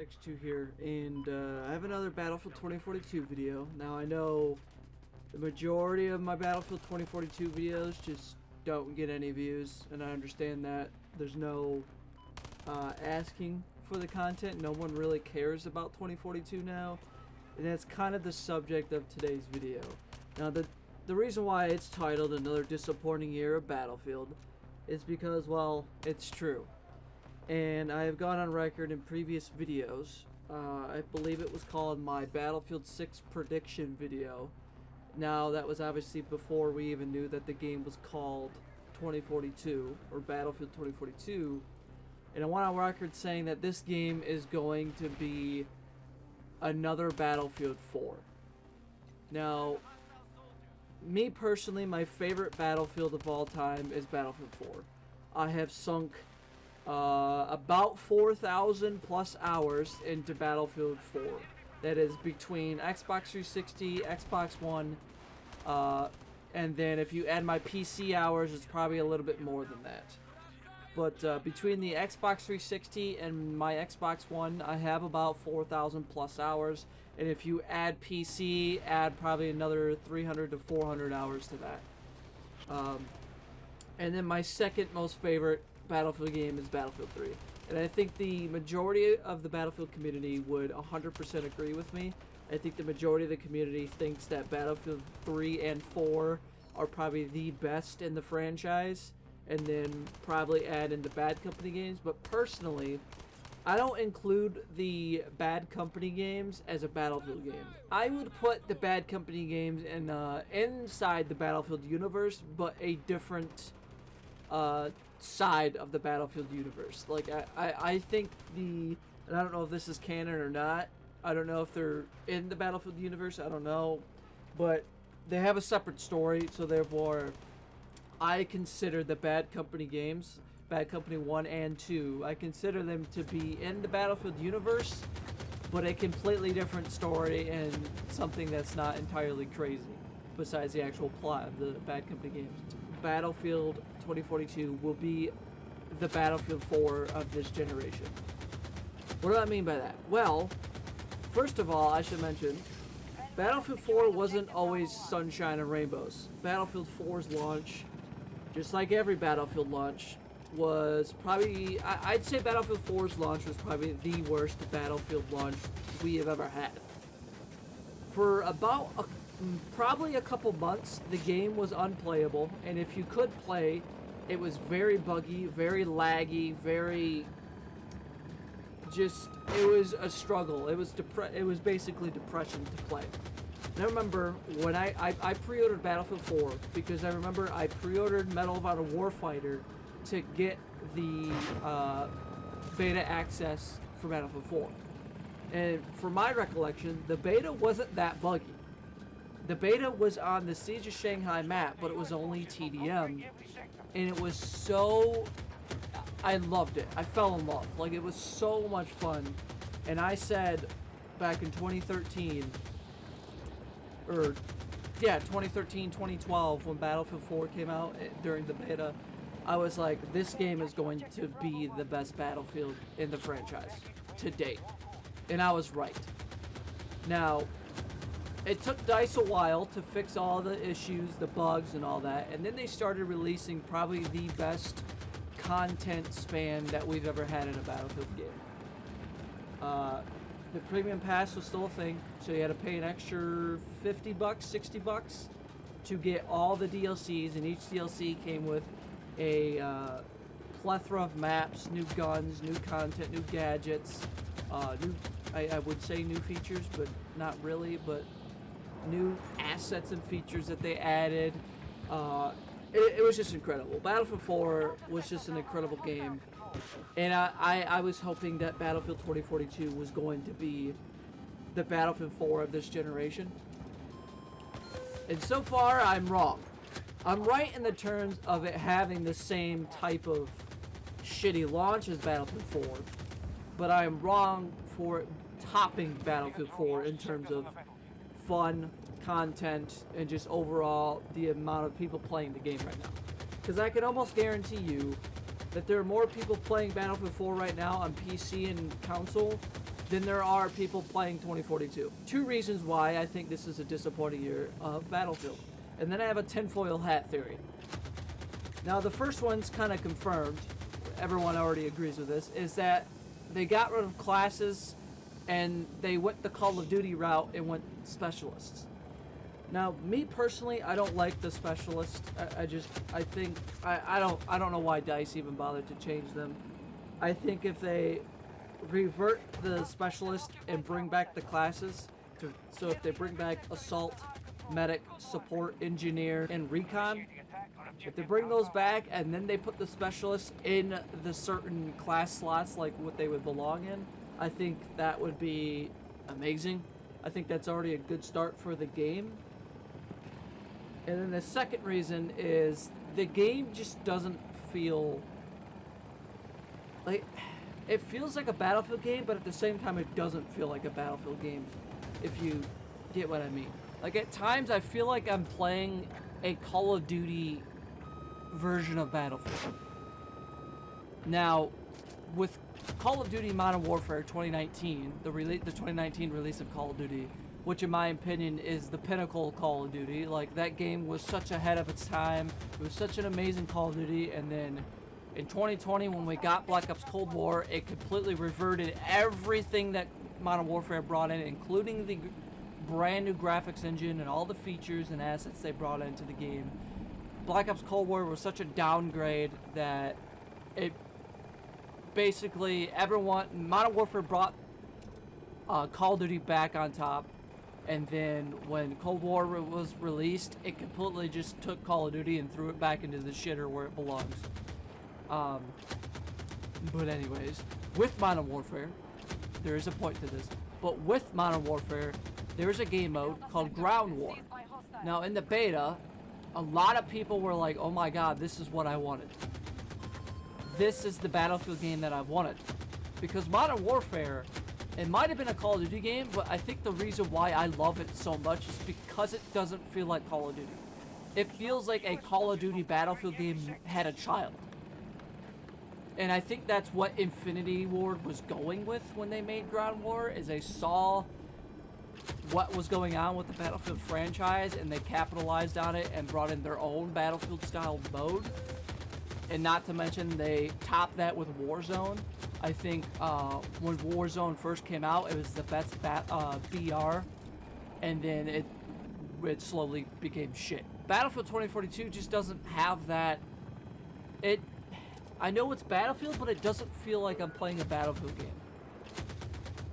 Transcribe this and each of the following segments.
X2 here, and I have another Battlefield 2042 video. Now I know the majority of my Battlefield 2042 videos just don't get any views, and I understand that. There's no asking for the content. No one really cares about 2042 now, and that's kind of the subject of today's video. Now the reason why it's titled Another Disappointing Year of Battlefield is because, well, it's true. And I have gone on record in previous videos, I believe it was called my Battlefield 6 prediction video. Now that was obviously before we even knew that the game was called 2042 or Battlefield 2042, and I went on record saying that this game is going to be another Battlefield 4. Now, me personally, my favorite Battlefield of all time is Battlefield 4. I have sunk about 4,000 plus hours into Battlefield 4. That is between Xbox 360, Xbox One, and then if you add my PC hours, it's probably a little bit more than that. But between the Xbox 360 and my Xbox One, I have about 4,000 plus hours. And if you add PC, add probably another 300 to 400 hours to that. And then my second most favorite Battlefield game is Battlefield 3. And I think the majority of the Battlefield community would 100% agree with me. I think the majority of the community thinks that Battlefield 3 and 4 are probably the best in the franchise, and then probably add in the Bad Company games. But personally, I don't include the Bad Company games as a Battlefield game. I would put the Bad Company games in inside the Battlefield universe, but a different side of the Battlefield universe. Like, I think and I don't know if this is canon or not. I don't know if they're in the Battlefield universe. I don't know. But they have a separate story, so therefore I consider the Bad Company games, Bad Company 1 and 2, I consider them to be in the Battlefield universe, but a completely different story and something that's not entirely crazy, besides the actual plot of the Bad Company games. Battlefield 2042 will be the Battlefield 4 of this generation. What do I mean by that? Well, first of all, I should mention, Battlefield 4 wasn't always sunshine and rainbows. Battlefield 4's launch, just like every Battlefield launch, was probably, I'd say Battlefield 4's launch was probably the worst Battlefield launch we have ever had. For about probably a couple months, the game was unplayable, and if you could play, it was very buggy, very laggy, very just, it was a struggle. It was basically depression to play. And I remember when I pre-ordered Battlefield 4 because I remember I pre-ordered Medal of Honor Warfighter to get the beta access for Battlefield 4. And from my recollection, the beta wasn't that buggy. The beta was on the Siege of Shanghai map, but it was only TDM. And it was so... I loved it. I fell in love. Like, it was so much fun. And I said back in 2013... 2013, 2012, when Battlefield 4 came out during the beta, I was like, this game is going to be the best Battlefield in the franchise to date. And I was right. Now, it took DICE a while to fix all the issues, the bugs and all that, and then they started releasing probably the best content span that we've ever had in a Battlefield game. The premium pass was still a thing, so you had to pay an extra $50, $60 to get all the DLCs, and each DLC came with a plethora of maps, new guns, new content, new gadgets, I would say new features, but not really, but new assets and features that they added. It was just incredible. Battlefield 4 was just an incredible game. And I was hoping that Battlefield 2042 was going to be the Battlefield 4 of this generation. And so far, I'm wrong. I'm right in the terms of it having the same type of shitty launch as Battlefield 4. But I am wrong for it topping Battlefield 4 in terms of fun, content, and just overall the amount of people playing the game right now. Because I can almost guarantee you that there are more people playing Battlefield 4 right now on PC and console than there are people playing 2042. Two reasons why I think this is a disappointing year of Battlefield. And then I have a tinfoil hat theory. Now, the first one's kind of confirmed. Everyone already agrees with this, is that they got rid of classes and they went the Call of Duty route and went specialists. Now, me personally, I don't like the specialists. I don't know why DICE even bothered to change them. I think if they revert the specialist and bring back the classes, so if they bring back assault, medic, support, engineer, and recon, if they bring those back and then they put the specialists in the certain class slots like what they would belong in, I think that would be amazing. I think that's already a good start for the game. And then the second reason is the game just doesn't feel like, it feels like a Battlefield game, but at the same time it doesn't feel like a Battlefield game, if you get what I mean. Like, at times I feel like I'm playing a Call of Duty version of Battlefield. Now, with Call of Duty Modern Warfare 2019, the 2019 release of Call of Duty, which in my opinion is the pinnacle of Call of Duty. Like, that game was such ahead of its time. It was such an amazing Call of Duty, and then in 2020 when we got Black Ops Cold War, it completely reverted everything that Modern Warfare brought in, including the brand new graphics engine and all the features and assets they brought into the game. Black Ops Cold War was such a downgrade that it basically Modern Warfare brought Call of Duty back on top, and then when Cold War was released, it completely just took Call of Duty and threw it back into the shitter where it belongs. But anyways, with Modern Warfare, there is a point to this, but with Modern Warfare, there is a game mode called Ground War. Now, in the beta, a lot of people were like, oh my god, this is what I wanted. This is the Battlefield game that I've wanted. Because Modern Warfare, it might have been a Call of Duty game, but I think the reason why I love it so much is because it doesn't feel like Call of Duty. It feels like a Call of Duty Battlefield game had a child. And I think that's what Infinity Ward was going with when they made Ground War, is they saw what was going on with the Battlefield franchise and they capitalized on it and brought in their own Battlefield style mode. And not to mention they topped that with Warzone. I think when Warzone first came out, it was the best BR, and then it slowly became shit. Battlefield 2042 just doesn't have that. I know it's Battlefield, but it doesn't feel like I'm playing a Battlefield game.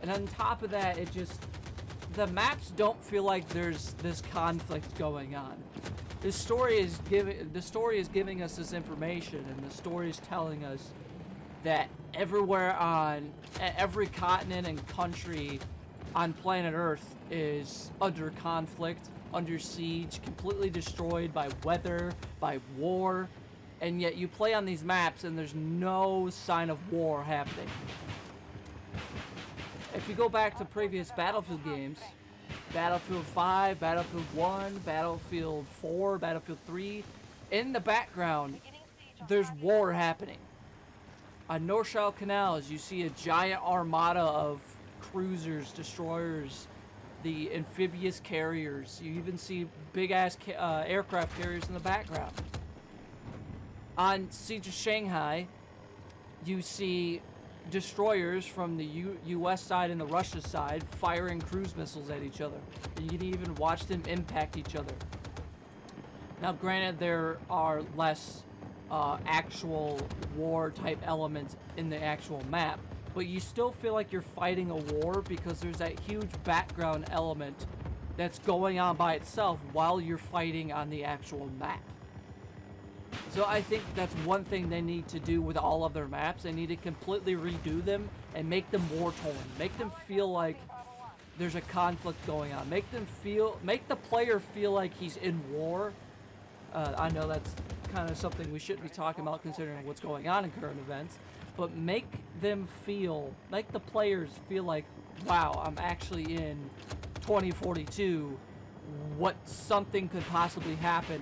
And on top of that, the maps don't feel like there's this conflict going on. The story is giving us this information, and the story is telling us that everywhere on every continent and country on planet Earth is under conflict, under siege, completely destroyed by weather, by war, and yet you play on these maps and there's no sign of war happening. If you go back to previous Battlefield games, Battlefield 5, Battlefield 1, Battlefield 4, Battlefield 3, in the background, there's war happening. On North Shell Canals, you see a giant armada of cruisers, destroyers, the amphibious carriers. You even see big-ass aircraft carriers in the background. On Siege of Shanghai, you see destroyers from the U.S. side and the Russia side firing cruise missiles at each other. And you can even watch them impact each other. Now, granted, there are less actual war-type elements in the actual map, but you still feel like you're fighting a war because there's that huge background element that's going on by itself while you're fighting on the actual map. So I think that's one thing they need to do with all of their maps. They need to completely redo them and make them war-torn. Make them feel like there's a conflict going on. Make the player feel like he's in war. I know that's kind of something we shouldn't be talking about considering what's going on in current events, but make the players feel like, wow, I'm actually in 2042. What something could possibly happen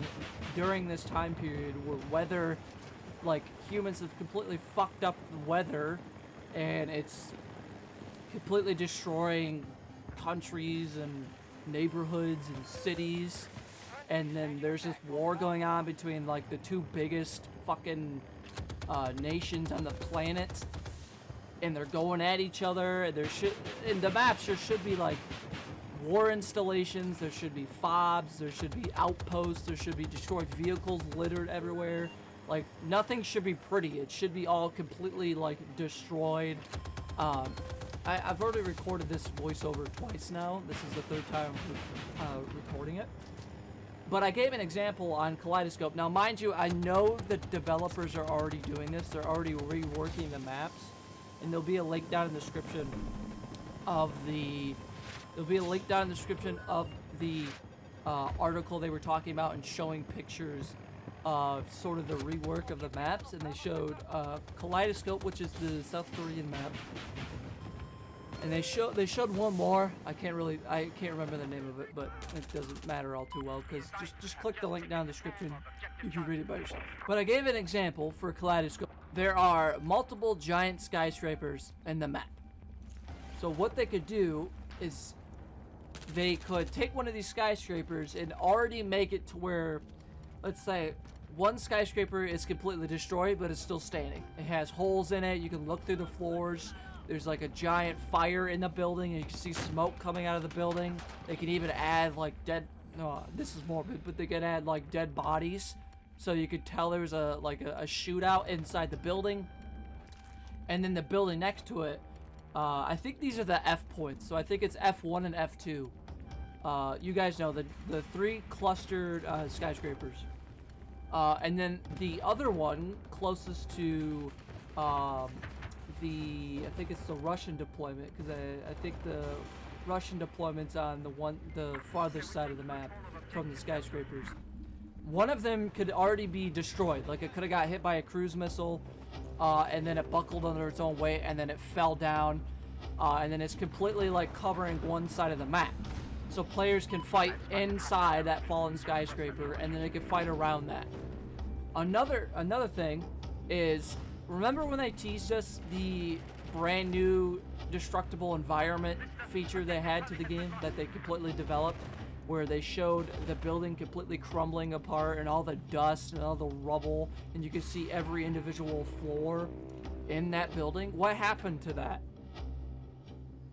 during this time period where weather, like, humans have completely fucked up the weather and it's completely destroying countries and neighborhoods and cities. And then there's this war going on between like the two biggest fucking nations on the planet, and they're going at each other. And in the maps there should be like war installations, there should be fobs, there should be outposts, there should be destroyed vehicles littered everywhere. Like, nothing should be pretty. It should be all completely like destroyed. I've already recorded this voiceover twice now. This is the third time recording it. But I gave an example on Kaleidoscope. Now, mind you, I know the developers are already doing this. They're already reworking the maps. And there'll be a link down in the description of the... article they were talking about and showing pictures of sort of the rework of the maps. And they showed Kaleidoscope, which is the South Korean map. And they showed one more. I can't remember the name of it, but it doesn't matter all too well, because just click the link down in the description. You can read it by yourself. But I gave an example for Kaleidoscope. There are multiple giant skyscrapers in the map. So what they could do is they could take one of these skyscrapers and already make it to where, let's say, one skyscraper is completely destroyed, but it's still standing. It has holes in it. You can look through the floors. There's like a giant fire in the building, and you can see smoke coming out of the building. They can even add like this is morbid, but they can add like dead bodies, so you could tell there was a shootout inside the building. And then the building next to it, I think these are the F points, so I think it's F1 and F2. You guys know the three clustered skyscrapers. And then the other one closest to I think it's the Russian deployment, because I think the Russian deployment's on the farthest side of the map from the skyscrapers. One of them could already be destroyed, like it could have got hit by a cruise missile, and then it buckled under its own weight, and then it fell down, and then it's completely like covering one side of the map. So players can fight inside that fallen skyscraper, and then they can fight around that. Another thing is, remember when they teased us the brand new destructible environment feature they had to the game that they completely developed, where they showed the building completely crumbling apart and all the dust and all the rubble, and you could see every individual floor in that building? What happened to that?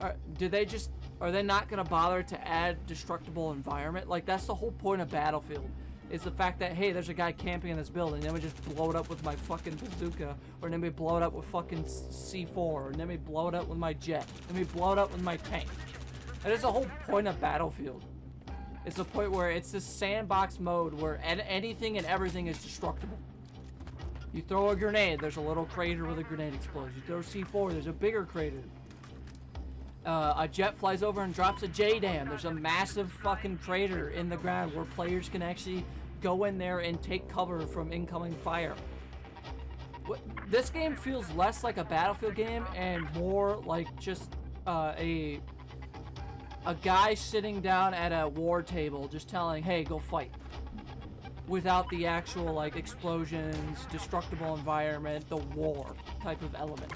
Are they not going to bother to add destructible environment? Like, that's the whole point of Battlefield. Is the fact that, hey, there's a guy camping in this building, then we just blow it up with my fucking bazooka, or then we blow it up with fucking C4, or then we blow it up with my jet, then we blow it up with my tank. That is the whole point of Battlefield. It's the point where it's this sandbox mode where anything and everything is destructible. You throw a grenade, there's a little crater where the grenade explodes. You throw C4, there's a bigger crater. A jet flies over and drops a JDAM. There's a massive fucking crater in the ground where players can actually go in there and take cover from incoming fire. This game feels less like a Battlefield game and more like just a guy sitting down at a war table just telling, hey, go fight. Without the actual like explosions, destructible environment, the war type of element.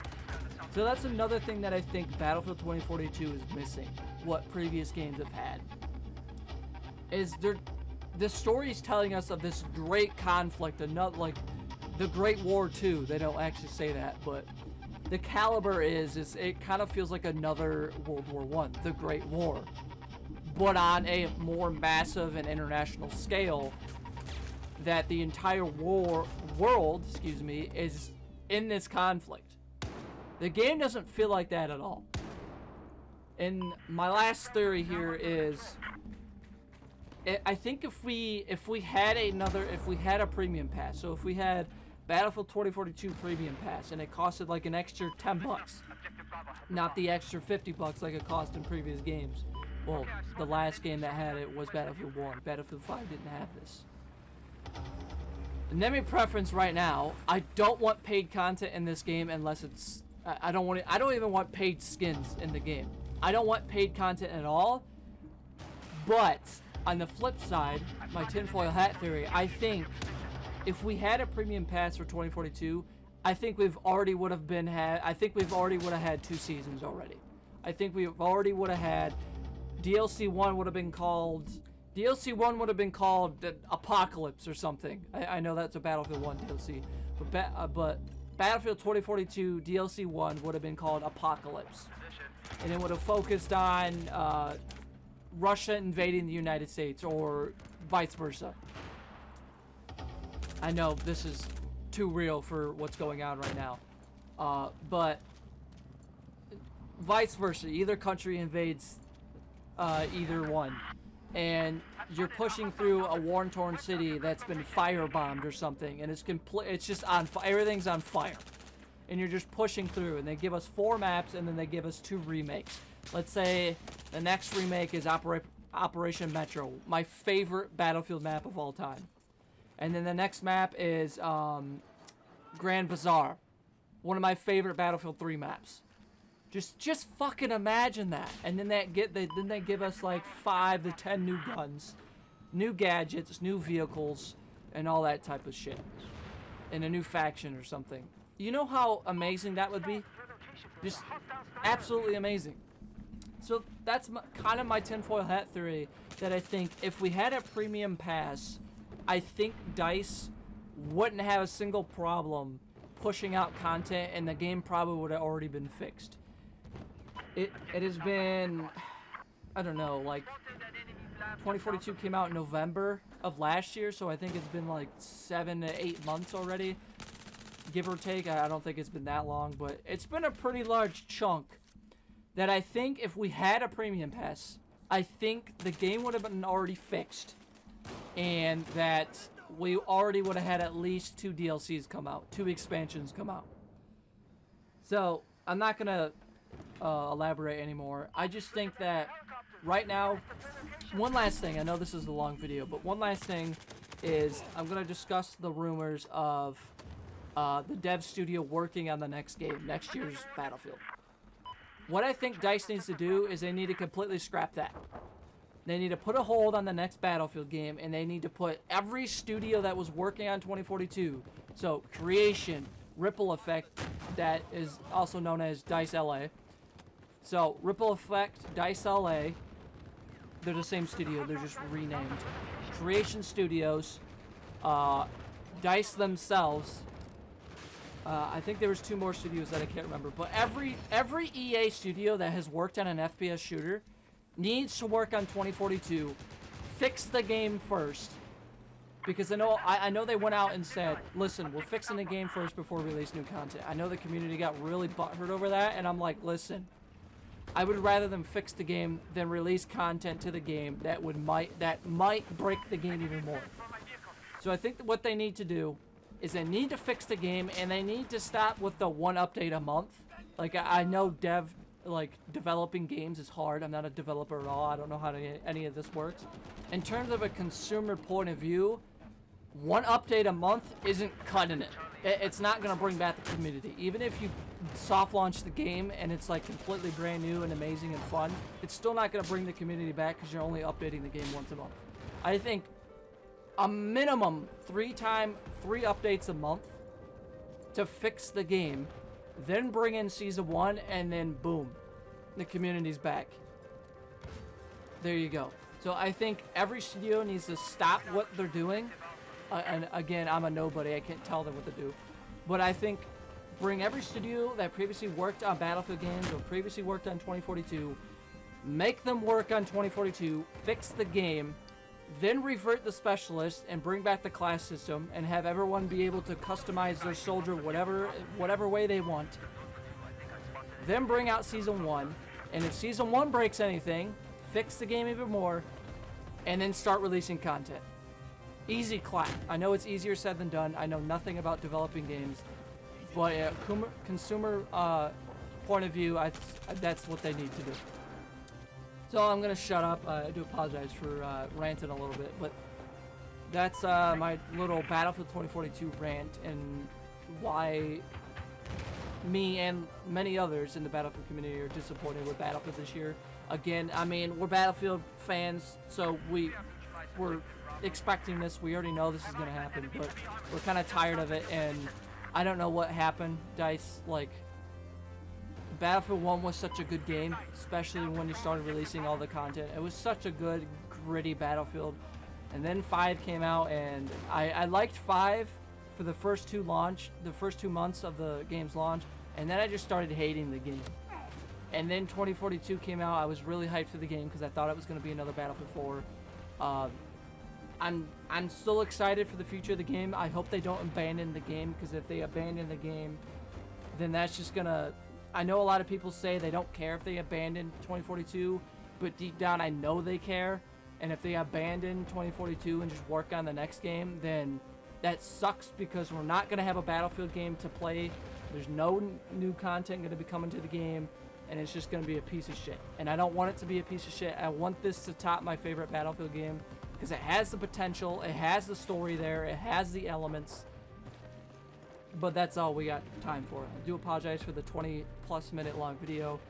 So that's another thing that I think Battlefield 2042 is missing, what previous games have had. Is the story's telling us of this great conflict, not like the Great War II. They don't actually say that, but the caliber is it kind of feels like another World War I, the Great War, but on a more massive and international scale, that the entire world, is in this conflict. The game doesn't feel like that at all. And my last theory here is, I think if we had a premium pass, so if we had Battlefield 2042 premium pass and it costed like an extra $10, not the extra $50 like it cost in previous games. Well, the last game that had it was Battlefield 1. Battlefield 5 didn't have this. And let me preference right now, I don't want paid content in this game unless it's I don't even want paid skins in the game. I don't want paid content at all. But on the flip side, my tinfoil hat theory, I think if we had a premium pass for 2042, I think we've already would have had 2 seasons already. I think we already would have had DLC 1 would have been called Apocalypse or something. I know that's a Battlefield 1 DLC, but Battlefield 2042 DLC 1 would have been called Apocalypse, and it would have focused on Russia invading the United States or vice versa. I know this is too real for what's going on right now, but vice versa. Either country invades either one, and you're pushing through a war-torn city that's been firebombed or something, and it's just on fire. Everything's on fire, and you're just pushing through. And they give us 4 maps, and then they give us 2 remakes. Let's say the next remake is Operation Metro, my favorite Battlefield map of all time. And then the next map is Grand Bazaar, one of my favorite Battlefield 3 maps. Just fucking imagine that. And then they give us like 5 to 10 new guns, new gadgets, new vehicles, and all that type of shit. And a new faction or something. You know how amazing that would be? Just absolutely amazing. So that's kind of my tinfoil hat theory, that I think if we had a premium pass, I think DICE wouldn't have a single problem pushing out content, and the game probably would have already been fixed. It has been, I don't know, like 2042 came out in November of last year, so I think it's been like 7 to 8 months already, give or take. I don't think it's been that long, but it's been a pretty large chunk that I think if we had a premium pass, I think the game would have been already fixed, and that we already would have had at least 2 DLCs come out, 2 expansions come out. So I'm not gonna elaborate anymore. I just think that right now, one last thing, I know this is a long video, but one last thing is I'm gonna discuss the rumors of the dev studio working on the next game, next year's Battlefield. What I think DICE needs to do is they need to completely scrap that. They need to put a hold on the next Battlefield game, and they need to put every studio that was working on 2042, so Creation, Ripple Effect, that is also known as DICE LA. So Ripple Effect, DICE LA, they're the same studio, they're just renamed. Creation Studios, DICE themselves. I think there was 2 more studios that I can't remember, but every EA studio that has worked on an FPS shooter needs to work on 2042. Fix the game first, because I know they went out and said, listen, we're fixing the game first before we release new content. I know the community got really butthurt over that, and I'm like, listen, I would rather them fix the game than release content to the game that might break the game even more. So I think that what they need to do is they need to fix the game, and they need to stop with the 1 update a month. Like, I know developing games is hard. I'm not a developer at all. I don't know how any of this works. In terms of a consumer point of view, 1 update a month isn't cutting it. It's not going to bring back the community. Even if you soft launch the game and it's like completely brand new and amazing and fun, it's still not going to bring the community back because you're only updating the game once a month. I think a minimum 3 updates a month to fix the game, then bring in season 1, and then boom, the community's back. There you go. So I think every studio needs to stop what they're doing. And again, I'm a nobody, I can't tell them what to do. But I think bring every studio that previously worked on Battlefield games or previously worked on 2042, make them work on 2042, fix the game, then revert the specialist and bring back the class system and have everyone be able to customize their soldier whatever way they want. Then bring out season 1, and if season 1 breaks anything, fix the game even more, and then start releasing content. Easy clap. I know it's easier said than done. I know nothing about developing games, but consumer point of view, that's what they need to do. So I'm gonna shut up. I do apologize for ranting a little bit, but that's my little Battlefield 2042 rant and why me and many others in the Battlefield community are disappointed with Battlefield this year. Again, I mean, we're Battlefield fans, so we're expecting this. We already know this is gonna happen, but we're kind of tired of it, and I don't know what happened. DICE, like, Battlefield 1 was such a good game, especially when you started releasing all the content. It was such a good, gritty Battlefield. And then 5 came out, and I liked 5 for the first two months of the game's launch, and then I just started hating the game. And then 2042 came out. I was really hyped for the game because I thought it was going to be another Battlefield 4. I'm still excited for the future of the game. I hope they don't abandon the game, because if they abandon the game, then that's just gonna... I know a lot of people say they don't care if they abandon 2042, but deep down I know they care. And if they abandon 2042 and just work on the next game, then that sucks, because we're not gonna have a Battlefield game to play. There's no new content gonna be coming to the game, and it's just gonna be a piece of shit. And I don't want it to be a piece of shit. I want this to top my favorite Battlefield game, because it has the potential, it has the story there, it has the elements. But that's all we got time for. I do apologize for the 20+ minute long video.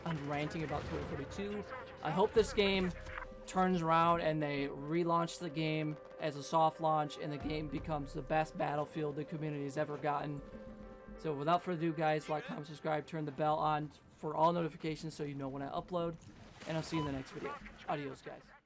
I'm ranting about 2042. I hope this game turns around and they relaunch the game as a soft launch, and the game becomes the best Battlefield the community has ever gotten. So without further ado, guys, like, comment, subscribe, turn the bell on for all notifications so you know when I upload, and I'll see you in the next video. Adios, guys.